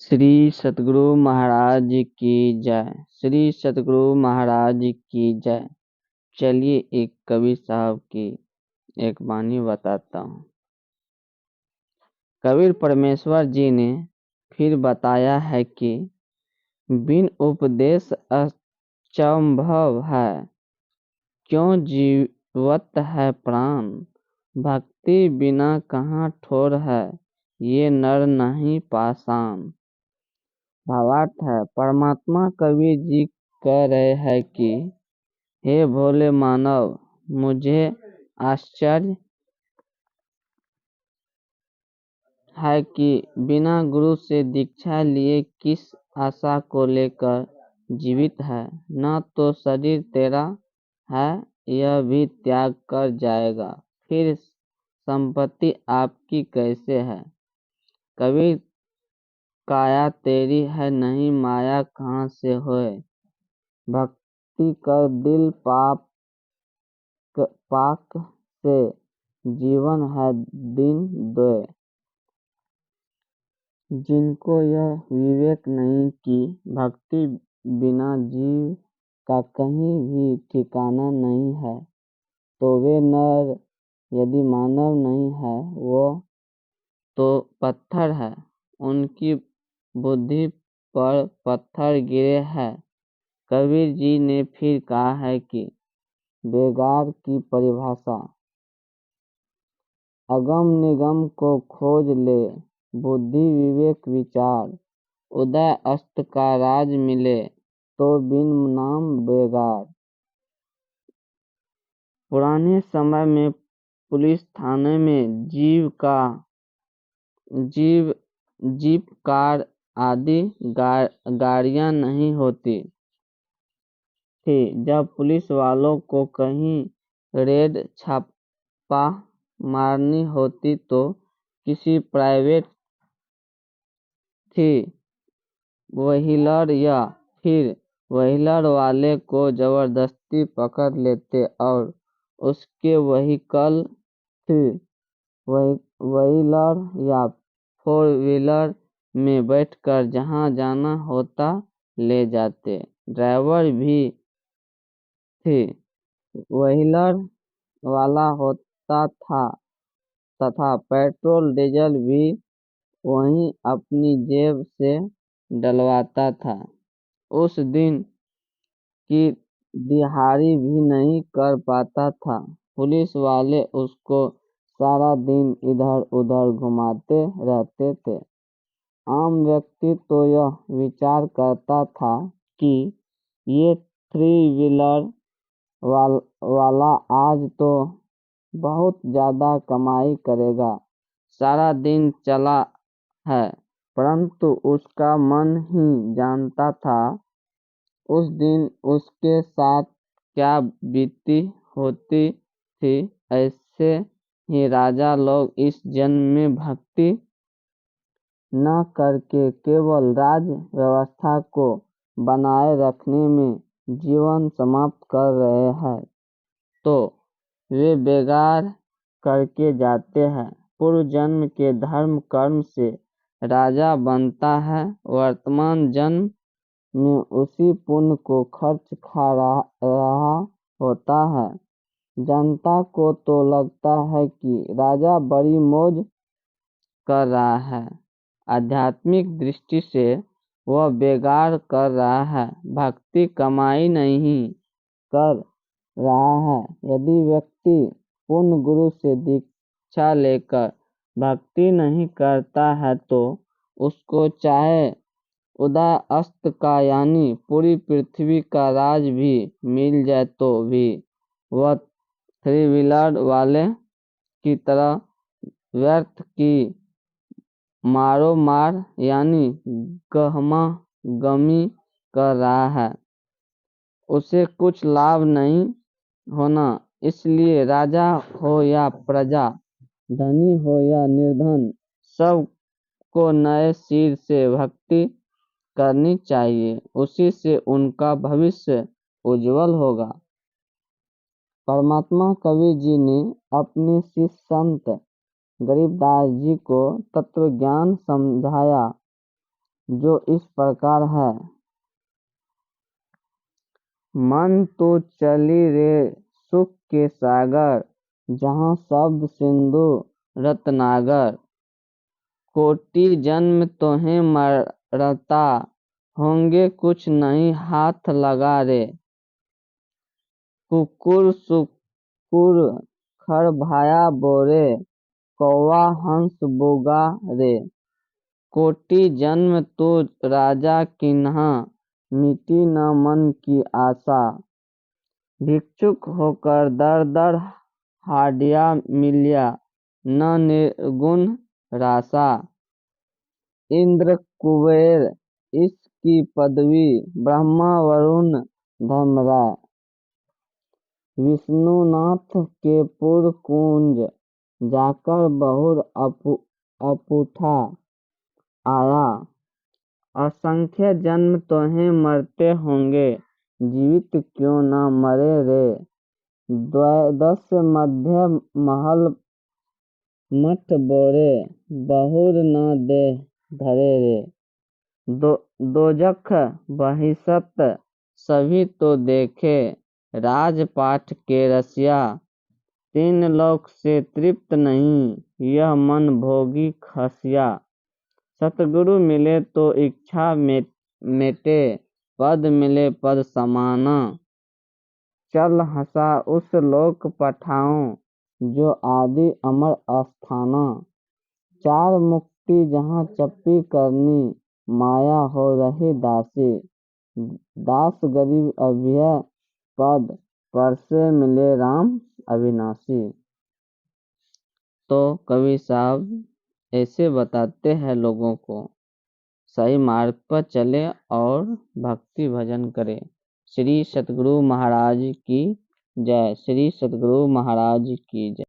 श्री सतगुरु महाराज की जय। श्री सतगुरु महाराज की जय। चलिए एक कबीर साहब की एक वाणी बताता हूँ। कबीर परमेश्वर जी ने फिर बताया है कि बिन उपदेश अचंभव है, क्यों जीवत है प्राण। भक्ति बिना कहाँ ठोर है, ये नर नहीं पाषाण। भावार्थ है, परमात्मा कबीर जी कह रहे हैं कि हे भोले मानव, मुझे आश्चर्य है कि बिना गुरु से दीक्षा लिए किस आशा को लेकर जीवित है। न तो शरीर तेरा है, यह भी त्याग कर जाएगा, फिर संपत्ति आपकी कैसे है। कबीर काया तेरी है, नहीं माया कहाँ से होए। भक्ति कर दिल पाक से, जीवन है दिन दोए। जिनको यह विवेक नहीं कि भक्ति बिना जीव का कहीं भी ठिकाना नहीं है, तो वे नर यदि मानव नहीं है, वो तो पत्थर है। उनकी बुद्धि पर पत्थर गिरे है। कबीर जी ने फिर कहा है कि बेगार की परिभाषा, अगम निगम को खोज ले, बुद्धि विवेक विचार, उदय अस्त का राज मिले, तो बिन नाम बेगार। पुराने समय में पुलिस थाने में जीप कार आदि गाड़ियां नहीं होती थी। जब पुलिस वालों को कहीं रेड छापा मारनी होती तो किसी प्राइवेट थी व्हीलर या फिर व्हीलर वाले को जबरदस्ती पकड़ लेते और उसके व्हीकल थी व्हीलर या फोर व्हीलर में बैठकर जहां जाना होता ले जाते। ड्राइवर भी थी व्हीलर वाला होता था तथा पेट्रोल डीजल भी वही अपनी जेब से डलवाता था। उस दिन की दिहाड़ी भी नहीं कर पाता था। पुलिस वाले उसको सारा दिन इधर उधर घुमाते रहते थे। आम व्यक्ति तो यह विचार करता था कि ये थ्री व्हीलर वाला आज तो बहुत ज्यादा कमाई करेगा, सारा दिन चला है। परंतु उसका मन ही जानता था उस दिन उसके साथ क्या बीती होती थी। ऐसे ही राजा लोग इस जन्म में भक्ति न करके केवल राज व्यवस्था को बनाए रखने में जीवन समाप्त कर रहे हैं, तो वे बेगार करके जाते हैं। पूर्व जन्म के धर्म कर्म से राजा बनता है, वर्तमान जन्म में उसी पुण्य को खर्च खा रहा होता है। जनता को तो लगता है कि राजा बड़ी मौज कर रहा है, आध्यात्मिक दृष्टि से वह बेगार कर रहा है, भक्ति कमाई नहीं कर रहा है। यदि व्यक्ति पूर्ण गुरु से दीक्षा लेकर भक्ति नहीं करता है, तो उसको चाहे उदय अस्त का यानी पूरी पृथ्वी का राज भी मिल जाए तो भी वह थ्री व्हीलर वाले की तरह व्यर्थ की मारो मार यानी गहमा गमी कर रहा है। उसे कुछ लाभ नहीं होना। इसलिए राजा हो या प्रजा, धनी हो या निर्धन, सब को नए सिर से भक्ति करनी चाहिए। उसी से उनका भविष्य उज्जवल होगा। परमात्मा कबीर जी ने अपने शिष्य संत गरीबदास जी को तत्व ज्ञान समझाया जो इस प्रकार है। मन तो चली रे सुख के सागर, जहाँ शब्द सिंधु रत्नागर। कोटि जन्म तोहें मरता, होंगे कुछ नहीं हाथ लगा रे। कुकुर सुकुर खर भाया बोरे, कौवा हंस बोगा रे। कोटि जन्म तो राजा किन्हा, मिटी न मन की आशा। भिक्षुक होकर दर दर हाडिया मिलिया, न निर्गुण राशा। इंद्र कुबेर इसकी पदवी, ब्रह्मा वरुण धर्मराय। विष्णुनाथ के पुर कुंज, जाकर बहुर अपूठा आया। असंख्य जन्म तोहें मरते होंगे, जीवित क्यों न मरे रे। द्वादश मध्य महल मठ बोरे, बहुर न दे धरे रे। दोजख बहिष्त सभी तो देखे, राजपाट के रसिया। तीन लोक से तृप्त नहीं, यह मन भोगी खसिया। सतगुरु मिले तो इच्छा मेटे, पद मिले पद समाना। चल हंसा उस लोक पठाऊं, जो आदि अमर अस्थाना। चार मुक्ति जहाँ चप्पी करनी, माया हो रही दासी। दास गरीब अभय पद, परसे मिले राम अविनाशी। तो कवि साहब ऐसे बताते हैं लोगों को सही मार्ग पर चले और भक्ति भजन करें। श्री सतगुरु महाराज की जय। श्री सतगुरु महाराज की जय।